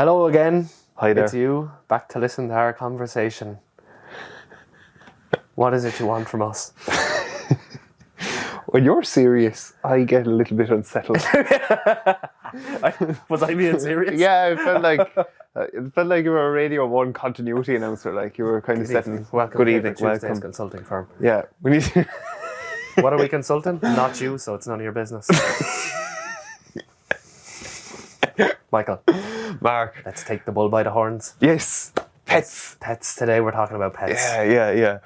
Hello again. Hi there. It's you, back to listen to our conversation. What is it you want from us? When you're serious, I get a little bit unsettled. Was I being serious? Yeah, it felt like you were a Radio 1 continuity announcer, like you were kind of setting. Welcome Good to evening, Tuesday's welcome. consulting firm. Yeah, we need to. What are we consulting? Not you, so it's none of your business. Michael, Marc. let's take the bull by the horns. Yes, pets. Pets today, we're talking about pets. Yeah.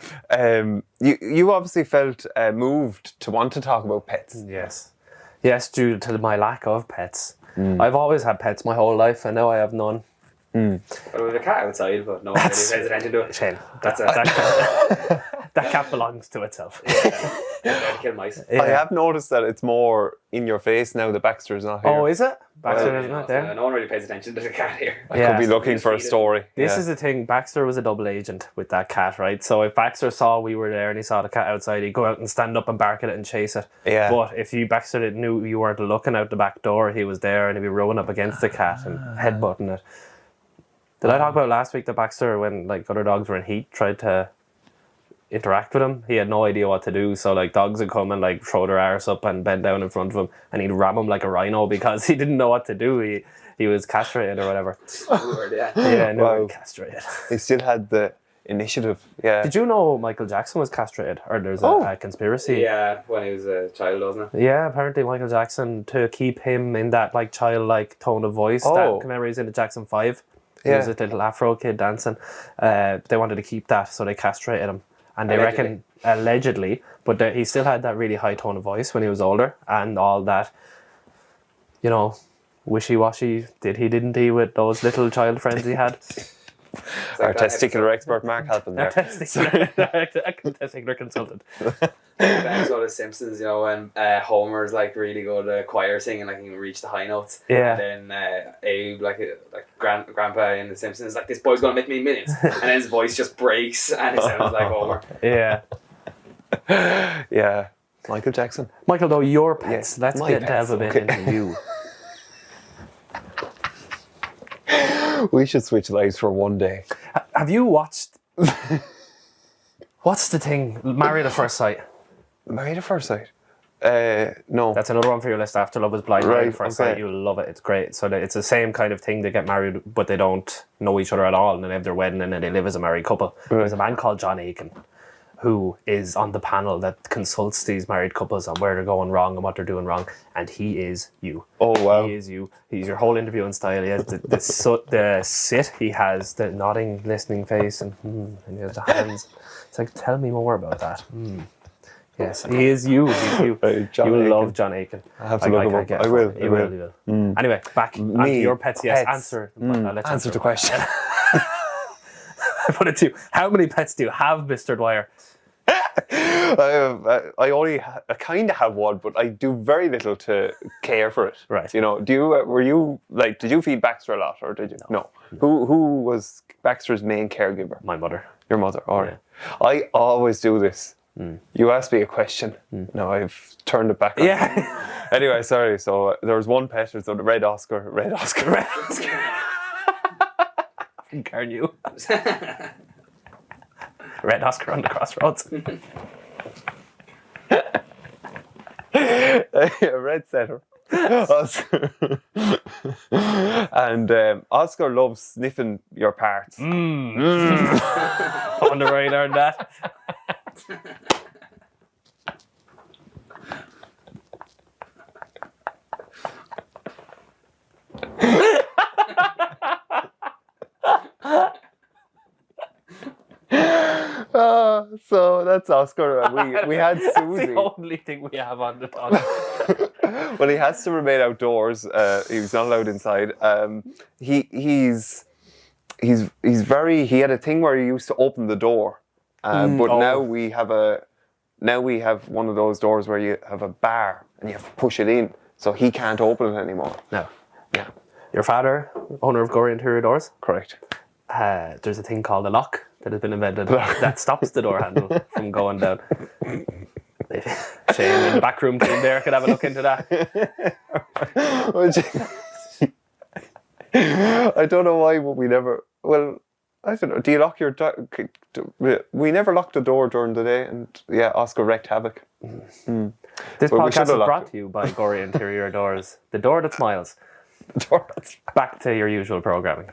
You obviously felt moved to want to talk about pets. Yes, due to my lack of pets. I've always had pets my whole life, and now I have none. Well, we have a cat outside, but no one really pays attention to it. Shane, that cat belongs to itself. I'd kill mice. Yeah. I have noticed that it's more in your face now that Baxter's not here. Oh, is it? Baxter Well, is not there. No one really pays attention to the cat here. I could be looking Just for a feed it. story. This is the thing, Baxter was a double agent with that cat, right? So if Baxter saw we were there and he saw the cat outside, he'd go out and stand up and bark at it and chase it. Yeah. But if Baxter knew you weren't looking out the back door, he was there and he'd be rowing up against the cat and headbutting it. Did I talk about last week that Baxter, when like other dogs were in heat, tried to interact with him? He had no idea what to do, so like dogs would come and like throw their arse up and bend down in front of him, and he'd ram him like a rhino because he didn't know what to do. He was castrated or whatever. Weird, yeah. Yeah, no, Wow. castrated. He still had the initiative. Yeah. Did you know Michael Jackson was castrated? Or there's a conspiracy? Yeah, when he was a child, wasn't it? Yeah, apparently Michael Jackson, to keep him in that like childlike tone of voice, that remember he's in the Jackson 5. He was a little Afro kid dancing. They wanted to keep that, so they castrated him. And they reckon, allegedly, but he still had that really high tone of voice when he was older, and all that, you know, wishy-washy, didn't he, with those little child friends he had. Our testicular expert, Marc, helping there. Testicular consultant. That episode of Simpsons, you know, when Homer's like really good at choir singing, like he can reach the high notes. Yeah. And then Abe, like Grandpa in the Simpsons, like, this boy's gonna make me millions. And then his voice just breaks and it sounds like Homer. Yeah. Yeah. Michael Jackson. Michael, though, your pets. Yes, Let's my delve a bit pets, okay. into you. We should switch lives for one day. Have you watched... What's the thing? Married at First Sight. Married at First Sight? No. That's another one for your list. After Love Is Blind, Right, Married at First Sight. okay. You'll love it. It's great. So it's the same kind of thing. They get married, but they don't know each other at all. And then they have their wedding and then they live as a married couple. There's a man called John Aiken who is on the panel that consults these married couples on where they're going wrong and what they're doing wrong. And he is you. Oh, wow. He is you. He's your whole interviewing style. He has the sit. He has the nodding, listening face, and he has the hands. It's like, tell me more about that. Yes, he is you. He's you. John You will Aiken. love John Aiken. I have to look him up. get it I for will, you. I You will. will. Anyway, back onto Me, your pets. Yes, pets. answer. Let's Answer the question. I put it to you. How many pets do you have, Mr. Dwyer? I kind of have one, but I do very little to care for it. Right. You know, did you feed Baxter a lot, or did you? No. Who was Baxter's main caregiver? My mother. Your mother. All right. I always do this. You asked me a question. Now I've turned it back on. Yeah. Anyway, sorry. So there was one pet. It's the red Oscar. From Carnew. Red Oscar on the crossroads. A red setter. Oscar. And Oscar loves sniffing your parts. On the radar and that. So that's Oscar. We had That's Susie. the only thing we have on the top. Well, he has to remain outdoors. He's not allowed inside. He's very. He had a thing where he used to open the door, but now we have one of those doors where you have a bar and you have to push it in, so he can't open it anymore. No. Yeah, Your father, owner of Gory Interior Doors, correct. there's a thing called a lock that has been invented that stops the door handle from going down. Shane in the backroom team there could have a look into that. I don't know why, but we never. Well, I don't know. Do you lock your door? We never locked the door during the day, and yeah, Oscar wreaked havoc. Mm. This Well, we podcast should is have locked brought it. to you by Gory Interior Doors. The door that smiles. Door that's Back to your usual programming.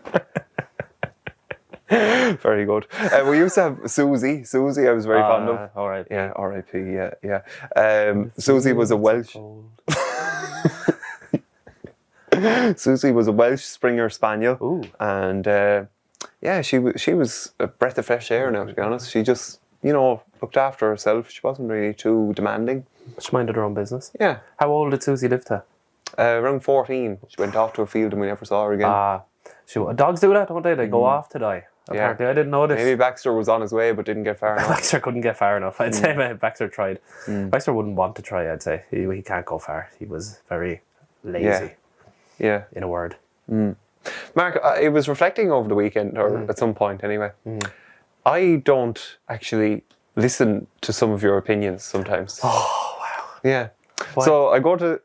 very good. We used to have Susie. Susie, I was very fond of. All right. Yeah, R.I.P. Yeah. Susie was a Welsh. Susie was a Welsh Springer Spaniel. Ooh. And yeah, she was a breath of fresh air now, to be honest. She just, looked after herself. She wasn't really too demanding. She minded her own business. Yeah. How old did Susie live to? Around 14. She went off to a field and we never saw her again. Dogs do that, don't they? They go off to die. Apparently, I didn't know this. Maybe Baxter was on his way but didn't get far enough. Baxter couldn't get far enough. I'd say Baxter tried. Baxter wouldn't want to try, I'd say. He can't go far. He was very lazy, Yeah. in a word. Mark, I was reflecting over the weekend, or at some point anyway. I don't actually listen to some of your opinions sometimes. Oh, wow. Yeah. Why? So I go to,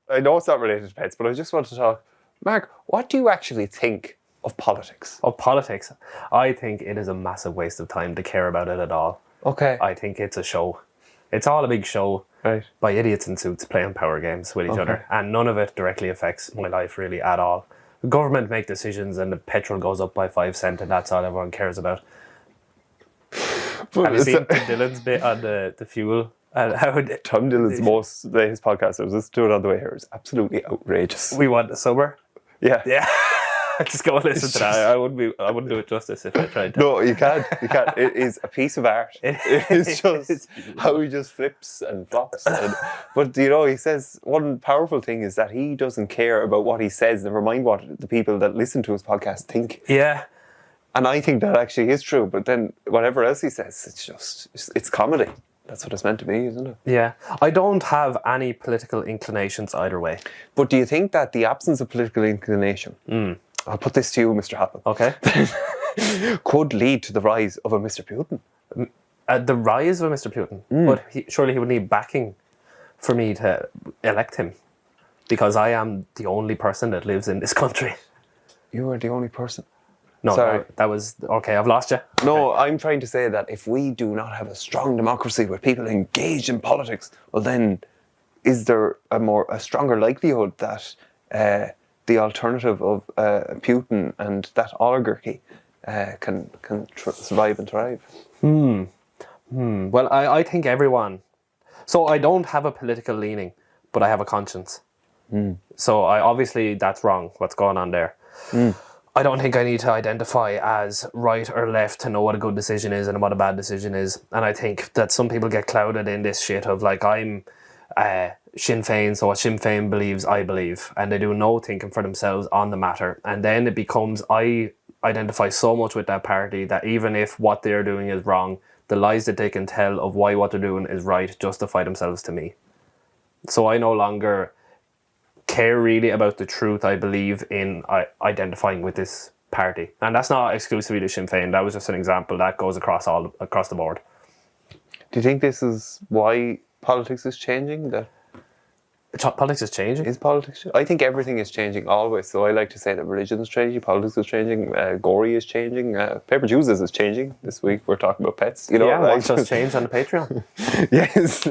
I know it's not related to pets, but I just want to talk. Mark, what do you actually think of politics? Of politics, I think it is a massive waste of time to care about it at all. Okay. I think it's a show. It's all a big show Right. by idiots in suits playing power games with each other. And none of it directly affects my life really at all. The government make decisions and the petrol goes up by 5 cents and that's all everyone cares about. Have you seen Tim Dillon's bit on the fuel? And how Tom Dillon's latest podcast, I was listening to it on the way here, is absolutely outrageous. we want a summer? Yeah. Yeah. Just go and listen to that. I wouldn't do it justice if I tried to. No, you can't. You can't. It is a piece of art. It is just how he just flips and flops. But he says one powerful thing is that he doesn't care about what he says. Never mind what the people that listen to his podcast think. Yeah. And I think that actually is true. But then whatever else he says, it's comedy. That's what it's meant to be, isn't it? Yeah. I don't have any political inclinations either way. But do you think that the absence of political inclination, I'll put this to you, Mr. Happen, Okay. could lead to the rise of a Mr. Putin? The rise of Mr. Putin. But surely he would need backing for me to elect him. Because I am the only person that lives in this country. You are the only person. No, Sorry. that was... Okay, I've lost you. No, I'm trying to say that if we do not have a strong democracy with people engaged in politics, well then, is there a stronger likelihood that the alternative of Putin and that oligarchy can survive and thrive? Well, I think everyone... So I don't have a political leaning, but I have a conscience. So obviously that's wrong, what's going on there. I don't think I need to identify as right or left to know what a good decision is and what a bad decision is. And I think that some people get clouded in this shit of like, I'm Sinn Féin, so what Sinn Féin believes, I believe. And they do no thinking for themselves on the matter. And then it becomes, I identify so much with that party that even if what they're doing is wrong, the lies that they can tell of why what they're doing is right justify themselves to me. So I no longer care really about the truth. I believe in identifying with this party, and that's not exclusively to Sinn Féin. That was just an example that goes across the board. Do you think this is why politics is changing? Politics is changing. Is politics? I think everything is changing always. So I like to say that religion is changing, politics is changing, gory is changing, paper juices is changing. This week we're talking about pets. Yeah, watch us change on the Patreon. Yes.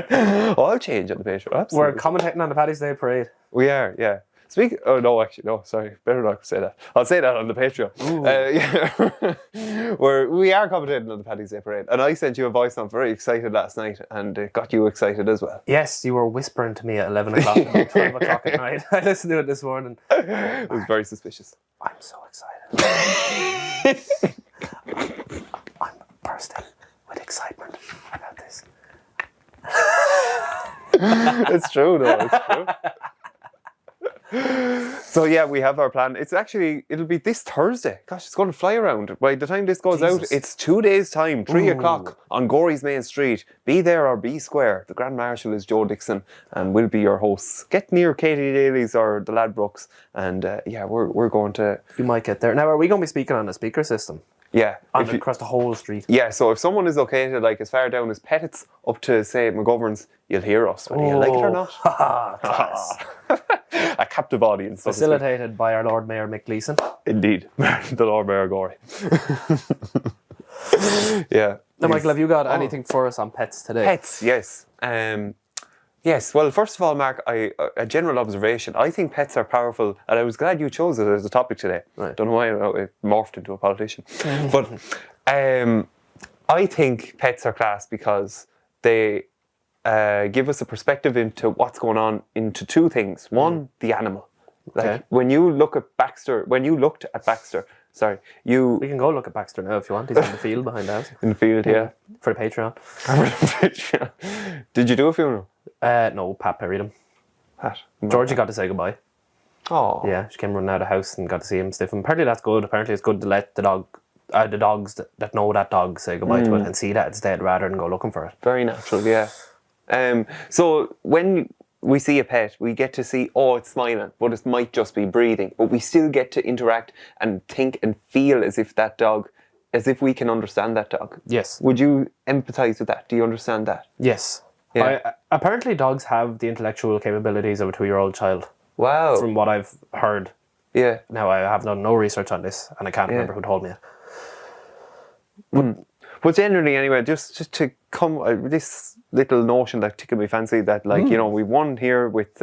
I'll change on the Patreon. Absolutely. We're commentating on the Paddy's Day parade. We are, yeah. Better not say that. I'll say that on the Patreon. We are commentating on the Paddy's Day parade. And I sent you a voice note very excited last night, and it got you excited as well. Yes, you were whispering to me at 11 o'clock and 12 o'clock at night. I listened to it this morning. It was very suspicious. I'm so excited. I'm bursting with excitement about this. It's true though, it's true. So yeah, we have our plan. It'll be this Thursday. Gosh, it's going to fly around. By the time this goes out, it's 2 days' time, 3 o'clock on Gory's Main Street. Be there or be square. The Grand Marshal is Joe Dixon and we'll be your hosts. Get near Katie Daly's or the Ladbrokes and we're going to... You might get there. Now, are we going to be speaking on a speaker system? Yeah. Across the whole street. Yeah, so if someone is located like as far down as Pettit's up to, say, McGovern's, you'll hear us, whether you like it or not. Class. A captive audience. So Facilitated by our Lord Mayor Mick Gleeson. Indeed. The Lord Mayor Gorey. Yeah. Now, Michael, have you got anything for us on pets today? Pets, yes. Yes, well, first of all, Mark, a general observation. I think pets are powerful, and I was glad you chose it as a topic today. Right. Don't know why it morphed into a politician. But I think pets are class because they give us a perspective into what's going on into two things. One, the animal. Like when you looked at Baxter, sorry, we can go look at Baxter now if you want. He's in the field behind the house. In the field, yeah. For the Patreon. Did you do a funeral? No, Pat buried him. Pat. Georgie got to say goodbye. Oh. Yeah, she came running out of the house and got to see him stiff him. Apparently that's good. Apparently it's good to let the dogs that know that dog say goodbye to it and see that it's dead rather than go looking for it. Very natural, yeah. So when we see a pet, we get to see, it's smiling, but it might just be breathing. But we still get to interact and think and feel as if we can understand that dog. Yes. Would you empathise with that? Do you understand that? Yes. Yeah. Apparently dogs have the intellectual capabilities of a 2-year-old child. Wow. From what I've heard. Yeah. Now, I have done no research on this, and I can't remember who told me it. But generally, anyway, just to come, this little notion that tickled me fancy that, like, we won here with...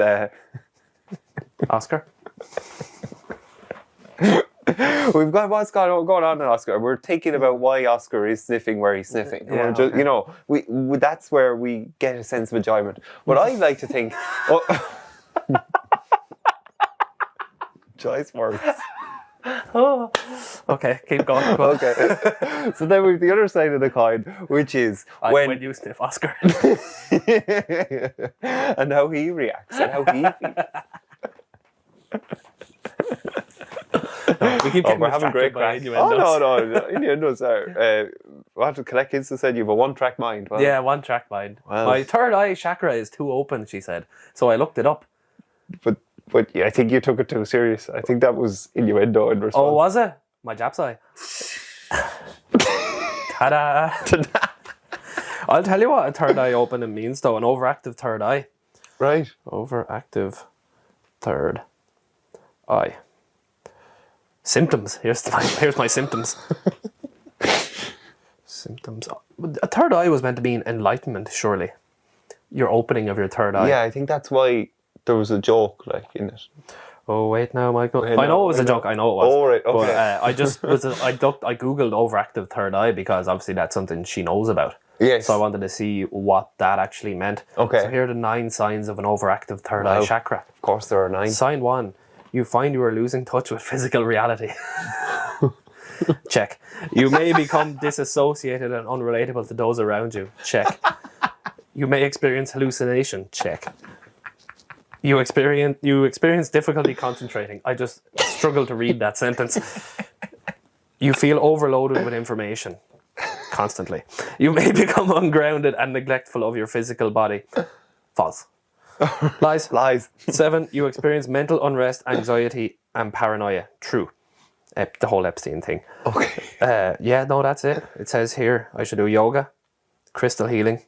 Oscar? We've got what's going on in Oscar. We're thinking about why Oscar is sniffing where he's sniffing. Yeah, We're just, that's where we get a sense of enjoyment. But I'd like to think... Choice words. Oh, okay, keep going. Okay. So then we've the other side of the coin, which is when you sniff Oscar. and how he reacts and how he feels. We keep we're having great crack. No. Innuendos are. We'll have to collect Insta said you have a one-track mind. Well, yeah, one-track mind. Well, my third eye chakra is too open, she said. So I looked it up. But yeah, I think you took it too serious. I think that was innuendo in response. Oh, was it? My Jap's eye. Ta-da! I'll tell you what a third eye opening means, though. An overactive third eye. Right. Overactive third eye. Symptoms. Here's my symptoms. Symptoms. A third eye was meant to mean enlightenment, surely. Your opening of your third eye. Yeah, I think that's why there was a joke in it. Oh wait, now Michael. I know it was a joke. I know it was. Oh right, okay. But I googled overactive third eye because obviously that's something she knows about. Yes. So I wanted to see what that actually meant. Okay. So here are the 9 signs of an overactive third eye chakra. Of course, there are 9. Sign 1: you find you are losing touch with physical reality. Check. You may become disassociated and unrelatable to those around you. Check. You may experience hallucination. Check. You experience difficulty concentrating. I just struggle to read that sentence. You feel overloaded with information constantly. You may become ungrounded and neglectful of your physical body. False. Lies. Lies. 7, you experience mental unrest, anxiety, and paranoia. True. The whole Epstein thing. Okay. Yeah, no, that's it. It says here I should do yoga, crystal healing,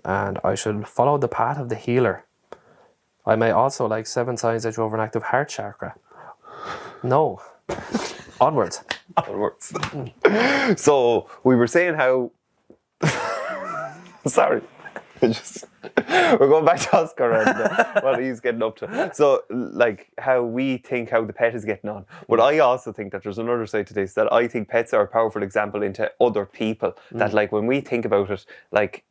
and I should follow the path of the healer. I may also like 7 signs that you have an active heart chakra. No. Onwards. So we were saying how... Sorry. We're going back to Oscar and what he's getting up to. So, like, how we think how the pet is getting on. But I also think that there's another side to this, that I think pets are a powerful example into other people. That, like, when we think about it, like,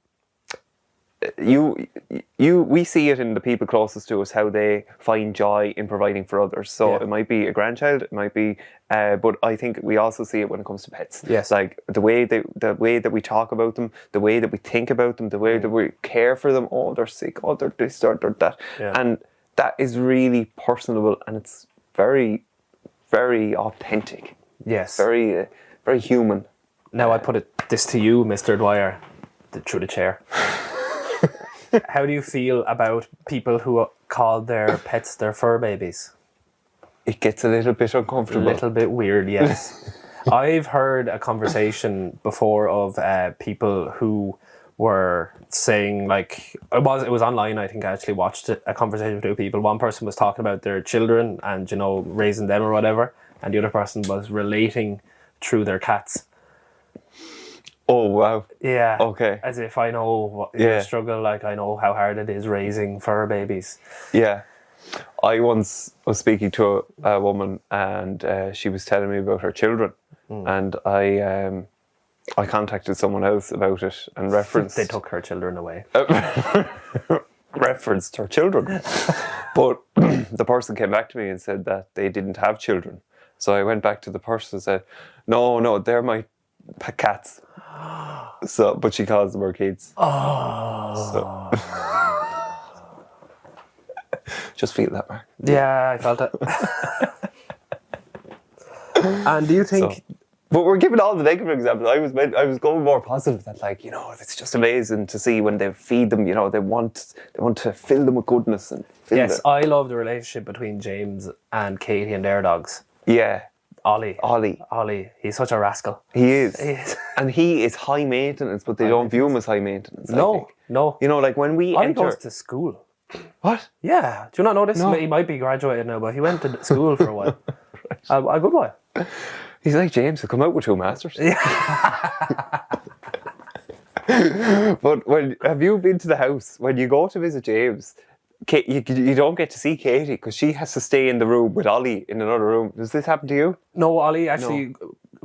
we see it in the people closest to us, how they find joy in providing for others. So it might be a grandchild, it might be, but I think we also see it when it comes to pets. Yes. Like the way that we talk about them, the way that we think about them, the way that we care for them. Oh, they're sick. Oh, they're this or they're that. Yeah. And that is really personable, and it's very, very authentic. Yes. Very, very human. Now I put this to you, Mr. Dwyer, through the chair. How do you feel about people who call their pets their fur babies? it gets a little bit uncomfortable. A little bit weird, yes. I've heard a conversation before of people who were saying, like, it was online. I think I actually watched a conversation with two people. One person was talking about their children and, you know, raising them or whatever, and the other person was relating through their cats. Oh, wow. Yeah. Okay. As if I know what your struggle, like I know how hard it is raising fur babies. Yeah. I once was speaking to a woman, and she was telling me about her children, and I contacted someone else about it and referenced... They took her children away. Referenced her children. But the person came back to me and said that they didn't have children. So I went back to the person and said, no, they're my cats. So, but she calls them her kids. Oh. So. Just feel that, Mark. Yeah, I felt it. And do you think... But we're giving all the negative examples. I was going more positive, that, like, you know, it's just amazing to see when they feed them, you know, they want to fill them with goodness and fill Yes, them. I love the relationship between James and Katie and their dogs. Yeah. Ollie, he's such a rascal. He is. And he is high maintenance, but they don't view him as high maintenance. No. You know, like when we Ollie enter... goes to school. What? Yeah. Do you not know this? No. He might be graduated now, but he went to school for a while. A good while. He's like James, he'll come out with 2 masters. Yeah. But have you been to the house? When you go to visit James, you don't get to see Katie because she has to stay in the room with Ollie in another room. Does this happen to you? No, Ollie actually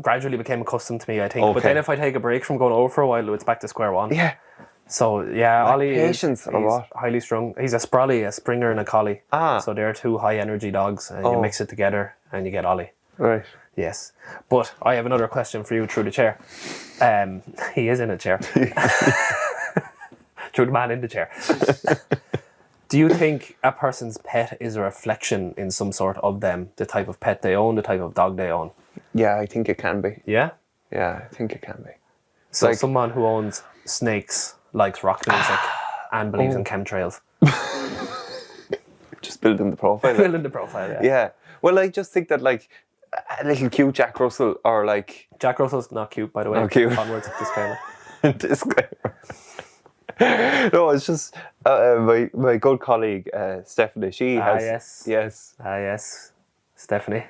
gradually became accustomed to me, I think. Okay. But then if I take a break from going over for a while, it's back to square one. Yeah. So, yeah, Like Ollie patience or he's what? highly strung. He's a Sprolly, a Springer and a Collie. So they're 2 high energy dogs, and you mix it together and you get Ollie. Right. Yes. But I have another question for you through the chair. He is in a chair. Through the man in the chair. Do you think a person's pet is a reflection in some sort of them? The type of pet they own, the type of dog they own? Yeah, I think it can be. Yeah? Yeah, I think it can be. So someone who owns snakes likes rock music and believes in chemtrails. Just building the profile. Building the profile, yeah. Yeah. Well, I just think that, like, a little cute Jack Russell, or like... Jack Russell's not cute, by the way. Not cute. Onwards, disclaimer. Disclaimer. No, it's just my good colleague Stephanie. She has... Yes. Stephanie.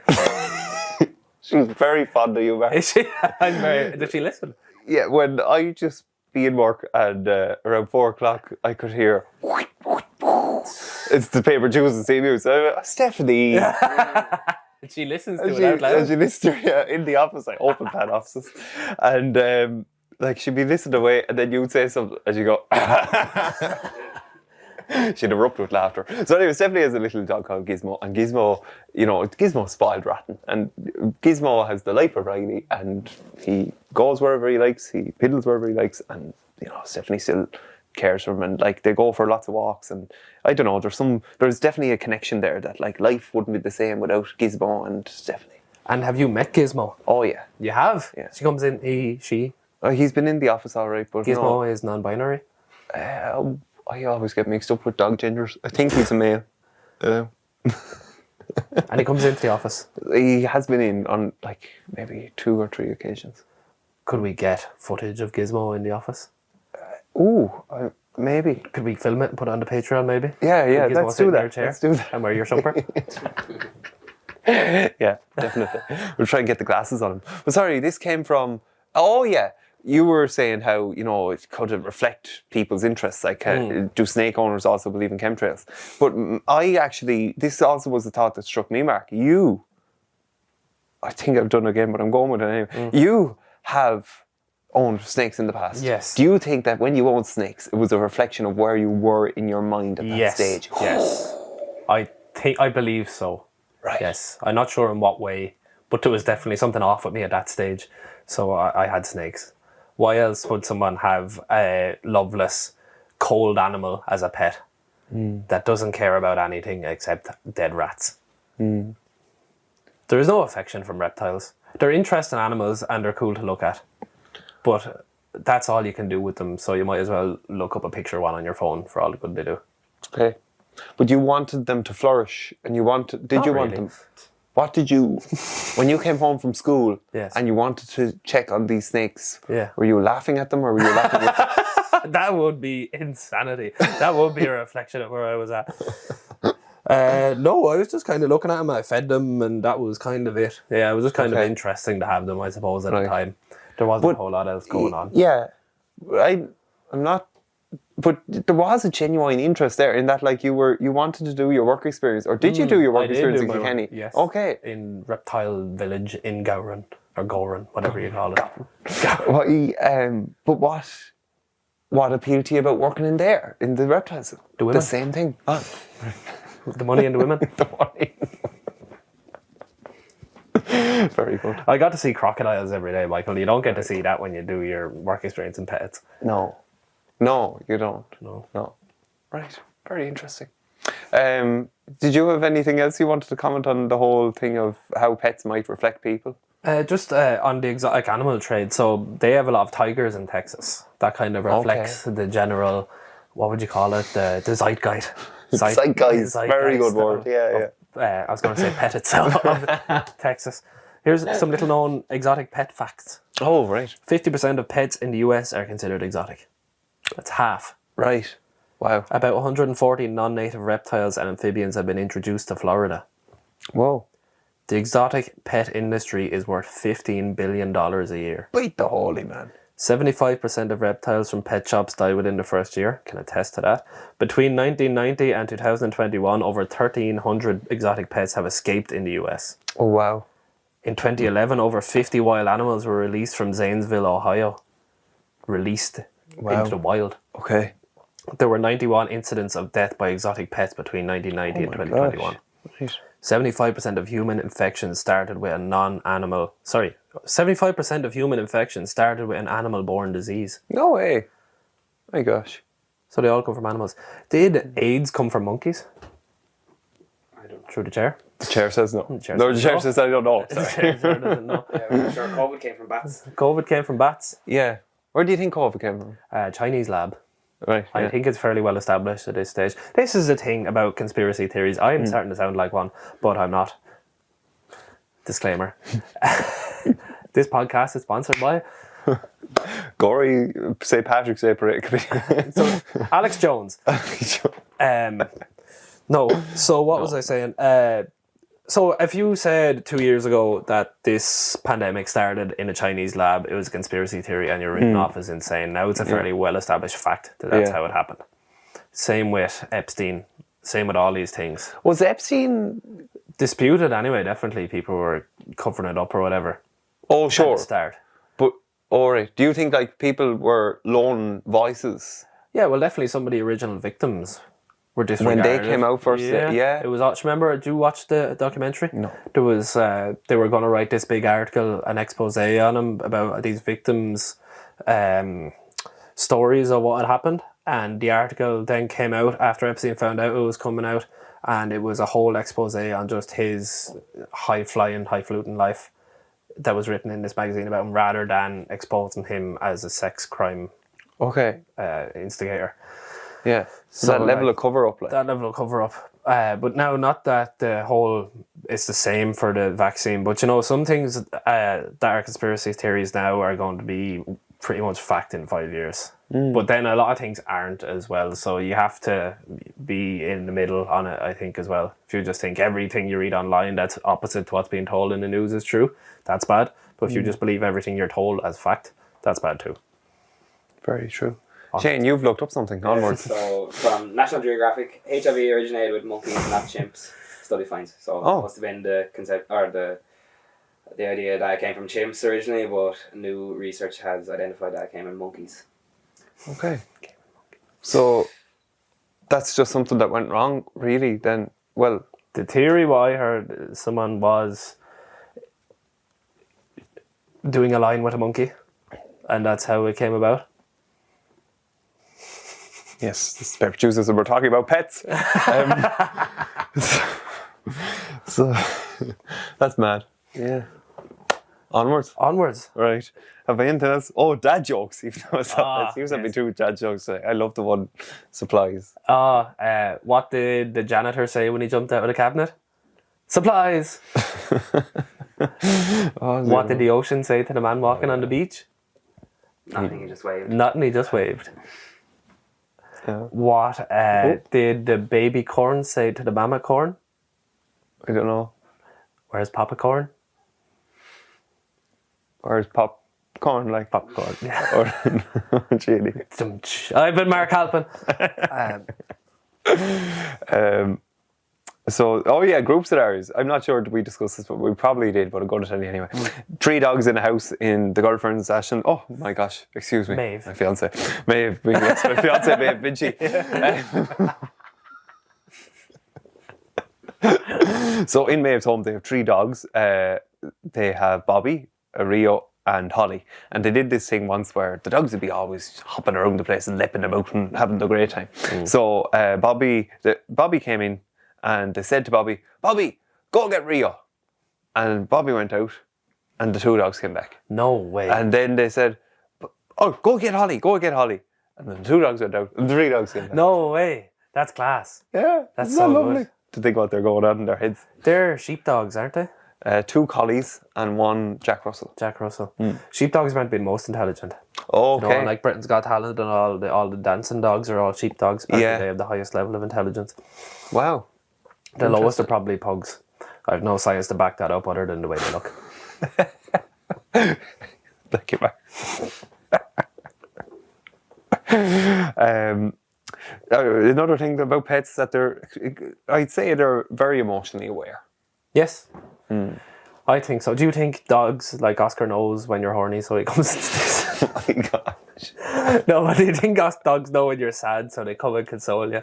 She's very fond of you, Mark. Is she? Did she listen? Yeah, when I just be in work and around 4 o'clock I could hear... It's the paper choosing CMU. So Stephanie... She listens to it out loud. And she listens to it in the office. I open plan offices. And like she'd be listening away and then you'd say something and she'd go... She'd erupt with laughter. So anyway, Stephanie has a little dog called Gizmo. And Gizmo, you know, Gizmo's spoiled rotten. And Gizmo has the life of Riley. And he goes wherever he likes. He piddles wherever he likes. And, you know, Stephanie still cares for him. And, like, they go for lots of walks. And I don't know, there's definitely a connection there that, like, life wouldn't be the same without Gizmo and Stephanie. And have you met Gizmo? Oh, yeah. You have? Yeah. She comes in, she? He's been in the office all right, but Gizmo is non-binary? I always get mixed up with dog genders. I think he's a male. And he comes into the office? He has been in on, like, maybe 2 or 3 occasions. Could we get footage of Gizmo in the office? Maybe. Could we film it and put it on the Patreon, maybe? Yeah, let's do that. Let's do that. And wear your jumper? Yeah, definitely. We'll try and get the glasses on him. But sorry, this came from... Oh, yeah. You were saying how, you know, it could reflect people's interests. Like, do snake owners also believe in chemtrails? But this also was the thought that struck me, Mark. I think I've done it again, but I'm going with it anyway. You have owned snakes in the past. Yes. Do you think that when you owned snakes, it was a reflection of where you were in your mind at that stage? Yes. I believe so. Right. Yes. I'm not sure in what way, but there was definitely something off with me at that stage. So I had snakes. Why else would someone have a loveless, cold animal as a pet that doesn't care about anything except dead rats? There is no affection from reptiles. They're interesting animals and they're cool to look at. But that's all you can do with them, so you might as well look up a picture of one on your phone for all the good they do. Okay. But you wanted them to flourish, and did you want them? What did you, when you came home from school Yes. and you wanted to check on these snakes, Yeah. were you laughing at them or were you laughing with That would be insanity. That would be a reflection of where I was at. No, I was just kind of looking at them. I fed them, and that was kind of it. Yeah, it was just kind of interesting to have them, I suppose, at the time. There wasn't a whole lot else going on. Yeah. I'm not... But there was a genuine interest there in that, like, you wanted to do your work experience, or did you do your work experience in Kilkenny? Yes. Okay. In Reptile Village in Gowran, or Goran, whatever you call it. But what appealed to you about working in there, in the reptiles? The women. The same thing. Oh. The money and the women. The money. Very good. I got to see crocodiles every day, Michael. You don't get to see that when you do your work experience in pets. No, you don't. No. Right. Very interesting. Did you have anything else you wanted to comment on the whole thing of how pets might reflect people? Just on the exotic animal trade. So they have a lot of tigers in Texas. That kind of reflects the general, what would you call it? The zeitgeist. Zeitgeist. Very good word. Yeah. I was going to say pet itself of Texas. Here's some little known exotic pet facts. Oh, right. 50% of pets in the US are considered exotic. That's half. Right. Wow. About 140 non-native reptiles and amphibians have been introduced to Florida. Whoa. The exotic pet industry is worth $15 billion a year. Beat the holy man. 75% of reptiles from pet shops die within the first year. Can attest to that. Between 1990 and 2021, over 1,300 exotic pets have escaped in the US. Oh, wow. In 2011, over 50 wild animals were released from Zanesville, Ohio. Released into the wild. Okay. There were 91 incidents of death by exotic pets between 1990 and 2021. Right. 75% of human infections started with a 75% of human infections started with an animal-borne disease. No way. My gosh. So they all come from animals. Did AIDS come from monkeys? I don't know. Through the chair? The chair says no. The chair says I don't know. The chair doesn't know. Yeah, I'm sure COVID came from bats. COVID came from bats. Yeah. Where do you think COVID came from? Chinese lab. Right. I think it's fairly well established at this stage. This is the thing about conspiracy theories. I am starting to sound like one, but I'm not. Disclaimer. This podcast is sponsored by Gory, St. Patrick's Day Parade. so, Alex Jones. No, so what was I saying? So if you said 2 years ago that this pandemic started in a Chinese lab, it was a conspiracy theory and you're written off as insane. Now it's a fairly well-established fact that that's how it happened. Same with Epstein. Same with all these things. Was Epstein... Disputed anyway, definitely. People were covering it up or whatever. Oh, sure. At the start. But, alright, do you think like people were lone voices? Yeah, well, definitely some of the original victims were disregarded. When they came out first, yeah. It was, remember, did you watch the documentary? No. There was, they were going to write this big article, an expose on them about these victims' stories of what had happened. And the article then came out after Epstein found out it was coming out. And it was a whole expose on just his highfalutin life that was written in this magazine about him, rather than exposing him as a sex crime instigator. Yeah. So that level of cover-up. Like. That level of cover-up. But now, not that the whole... It's the same for the vaccine, but you know, some things that are conspiracy theories now are going to be pretty much fact in 5 years. But then a lot of things aren't as well, so you have to be in the middle on it, I think, as well. If you just think everything you read online that's opposite to what's being told in the news is true, that's bad. But if you just believe everything you're told as fact, that's bad too. Very true. Shane, you've looked up something. Onwards. So, from National Geographic, HIV originated with monkeys, not chimps. Study finds. So, it must have been the concept, or the idea that it came from chimps originally, but new research has identified that it came in monkeys. Okay. So, that's just something that went wrong, really, then. Well, the theory what I heard, someone was doing a line with a monkey, and that's how it came about. Yes, this is Pepper Juices, and we're talking about pets. So that's mad. Yeah. Onwards. Right. Have I anything else? Oh, dad jokes. Even though it seems to be two dad jokes. I love the one supplies. What did the janitor say when he jumped out of the cabinet? Supplies! What did zero. the ocean say to the man walking on the beach? Nothing, he just waved. Nothing, he just waved. Yeah. What did the baby corn say to the mama corn? I don't know. Where's Papa Corn? Where's popcorn? Like Popcorn. Yeah. or chili. I've been Marc Halpin. So, group scenarios. I'm not sure did we discuss this, but we probably did, but I'm going to tell you anyway. 3 dogs in a house in the girlfriend's session. Oh my gosh, excuse me. Maeve. My fiance. Maeve. Yes, my fiance, Maeve Vinci. So in Maeve's home, they have 3 dogs. They have Bobby, Rio, and Holly. And they did this thing once where the dogs would be always hopping around the place and leaping about and having a great time. So Bobby came in and they said to Bobby, "Bobby, go get Rio." And Bobby went out and the 2 dogs came back. No way. And then they said, "Oh, go get Holly. And then the 2 dogs went out and the 3 dogs came back. No way. That's class. Yeah, That's isn't that so lovely good. to think what they're going on in their heads. They're sheepdogs, aren't they? 2 collies and 1 Jack Russell. Jack Russell. Sheepdogs meant to be most intelligent. Okay. You know, like Britain's Got Talent and all the dancing dogs are all sheepdogs. Yeah. They have the highest level of intelligence. Wow. The lowest are probably pugs. I have no science to back that up other than the way they look. Thank you, Mark. Another thing about pets that I'd say they're very emotionally aware. Yes. I think so. Do you think dogs, like Oscar knows when you're horny, so he comes and sticks? Oh my gosh. No, but do you think dogs know when you're sad, so they come and console you?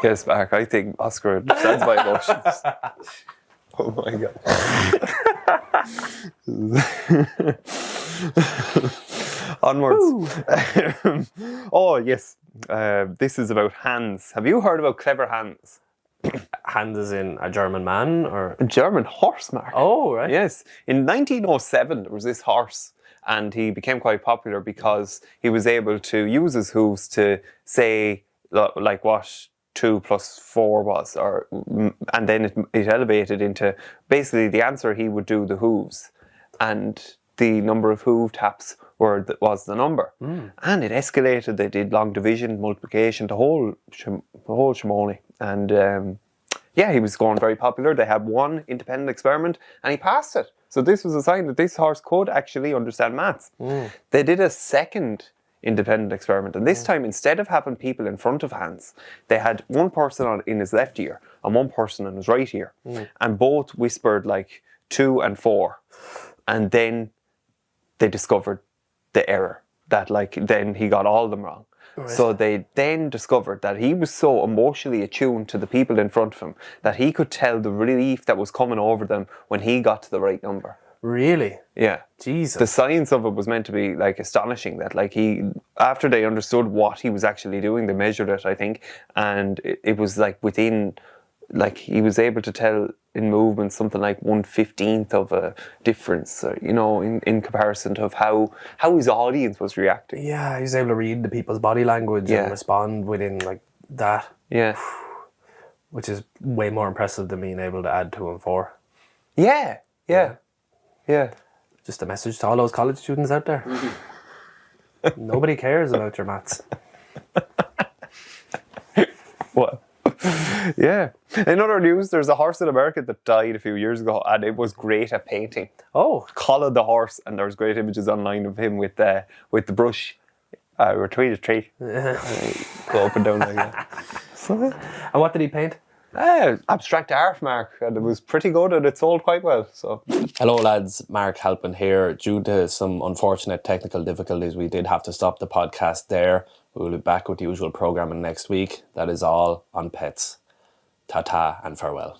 Yes, Mark, I think Oscar understands my emotions. Oh my god. Onwards. Oh, yes. This is about hands. Have you heard about clever hands? Hands as in a German man, or A German horse, Mark. oh right, Yes. In 1907, there was this horse, and he became quite popular because he was able to use his hooves to say, like, what 2 + 4 was, and then it elevated into basically the answer. He would do the hooves, and the number of hoof taps was the number, and it escalated. They did long division, multiplication, the whole shimoni, and he was going very popular. They had 1 independent experiment, and he passed it. So this was a sign that this horse could actually understand maths. They did a second independent experiment, and this time, instead of having people in front of hands, they had 1 person in his left ear and 1 person in his right ear, and both whispered like 2 and 4, and then they discovered the error, that then he got all of them wrong. Right. So they then discovered that he was so emotionally attuned to the people in front of him that he could tell the relief that was coming over them when he got to the right number. really? Yeah. Jesus. The science of it was meant to be astonishing, that after they understood what he was actually doing, they measured it, I think, and it was within, he was able to tell in movement something like 1/15 of a difference, in comparison to how his audience was reacting. Yeah, he was able to read the people's body language and respond within that. Yeah. Which is way more impressive than being able to add 2 and 4. Yeah. Just a message to all those college students out there. Nobody cares about your maths. What? Yeah. In other news, there's a horse in America that died a few years ago, and it was great at painting. Oh. Collared the horse, and there's great images online of him with the brush. Retreat a tree. Go up and down like that. And what did he paint? Abstract art, Mark, and it was pretty good, and it sold quite well. So, hello lads, Marc Halpin here. Due to some unfortunate technical difficulties, we did have to stop the podcast there. We will be back with the usual programming next week. That is all on pets. Ta-ta and farewell.